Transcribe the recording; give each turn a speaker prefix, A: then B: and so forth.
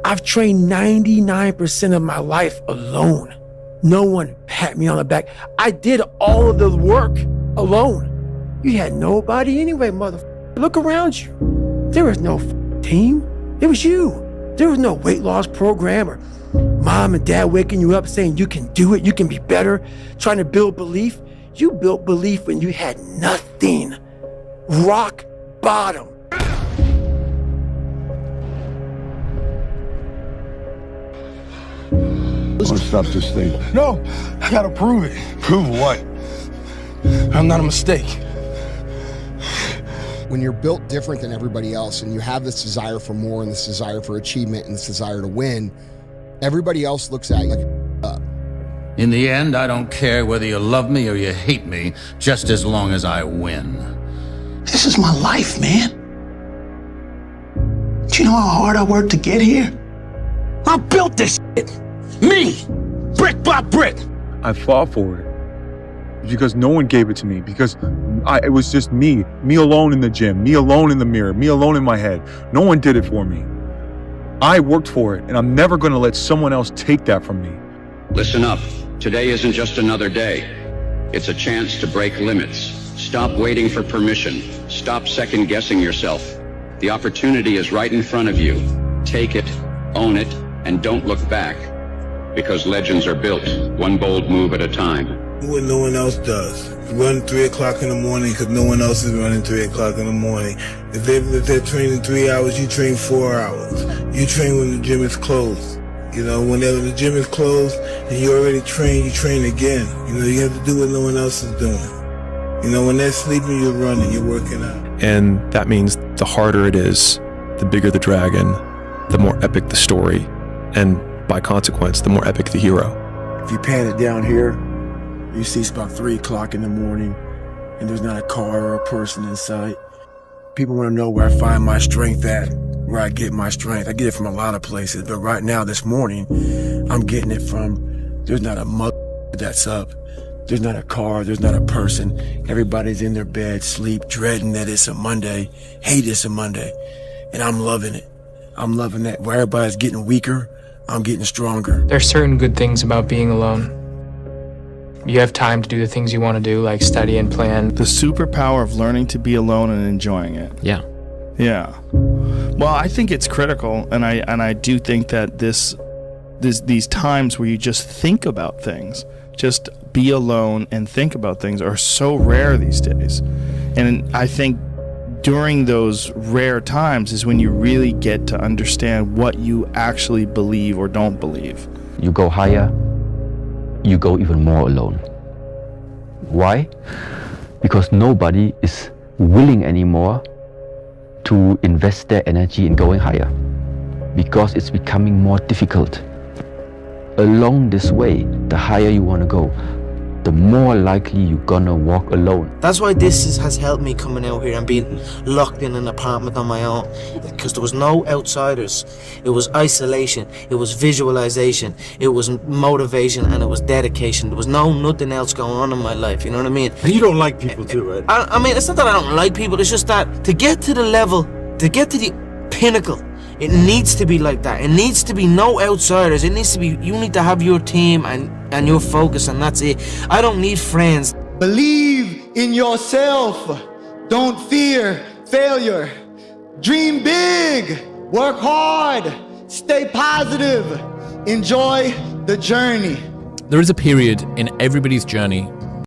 A: I've trained 99% of my life alone. No one pat me on the back. I did all of the work alone. You had nobody anyway, motherfucker. Look around you. There was no team. It was you. There was no weight loss program or mom and dad waking you up saying you can do it, you can be better, trying to build belief. You built belief when you had nothing. Rock bottom.
B: I want to stop this thing.
C: No, I gotta prove it.
B: Prove what?
C: I'm not a mistake.
D: When you're built different than everybody else and you have this desire for more and this desire for achievement and this desire to win, everybody else looks at you like up.
E: In the end, I don't care whether you love me or you hate me, just as long as I win.
F: This is my life, man. Do you know how hard I worked to get here? I built this shit. Me! Brick by brick!
G: I fought for it because no one gave it to me, because it was just me alone in the gym, me alone in the mirror, me alone in my head. No one did it for me. I worked for it, and I'm never going to let someone else take that from me.
H: Listen up. Today isn't just another day. It's a chance to break limits. Stop waiting for permission. Stop second-guessing yourself. The opportunity is right in front of you. Take it, own it, and don't look back. Because legends are built, one bold move at a time.
C: Do what no one else does. Run 3 o'clock in the morning because no one else is running 3 o'clock in the morning. If they're training 3 hours, you train 4 hours. You train when the gym is closed. You know, when the gym is closed and you already trained, you train again. You know, you have to do what no one else is doing. You know, when they're sleeping, you're running, you're working out.
I: And that means the harder it is, the bigger the dragon, the more epic the story, and by consequence, the more epic the hero.
A: If you pan it down here, you see it's about 3 o'clock in the morning and there's not a car or a person in sight. People want to know where I find my strength at, where I get my strength. I get it from a lot of places, but right now, this morning, I'm getting it from, there's not a mother that's up. There's not a car, there's not a person. Everybody's in their bed, sleep, dreading that it's a Monday, hate it's a Monday. And I'm loving it. I'm loving that. Where everybody's getting weaker, I'm getting stronger.
J: There's certain good things about being alone. You have time to do the things you want to do, like study and plan.
K: The superpower of learning to be alone and enjoying it.
J: Yeah.
K: Yeah. Well, I think it's critical, and I do think that these times where you just think about things, just be alone and think about things, are so rare these days. And I think during those rare times is when you really get to understand what you actually believe or don't believe.
L: You go higher, you go even more alone. Why? Because nobody is willing anymore to invest their energy in going higher, because it's becoming more difficult. Along this way, the higher you want to go, the more likely you're gonna walk alone.
M: That's why this has helped me coming out here and being locked in an apartment on my own, because there was no outsiders. It was isolation, it was visualization, it was motivation, and it was dedication. There was nothing else going on in my life, you know what I mean?
N: And you don't like people too, right?
M: I mean, it's not that I don't like people, it's just that to get to the level, to get to the pinnacle, it needs to be like that. It needs to be no outsiders. It needs to be, you need to have your team and your focus, and that's it. I don't need friends.
O: Believe in yourself. Don't fear failure. Dream big. Work hard. Stay positive. Enjoy the journey.
P: There is a period in everybody's journey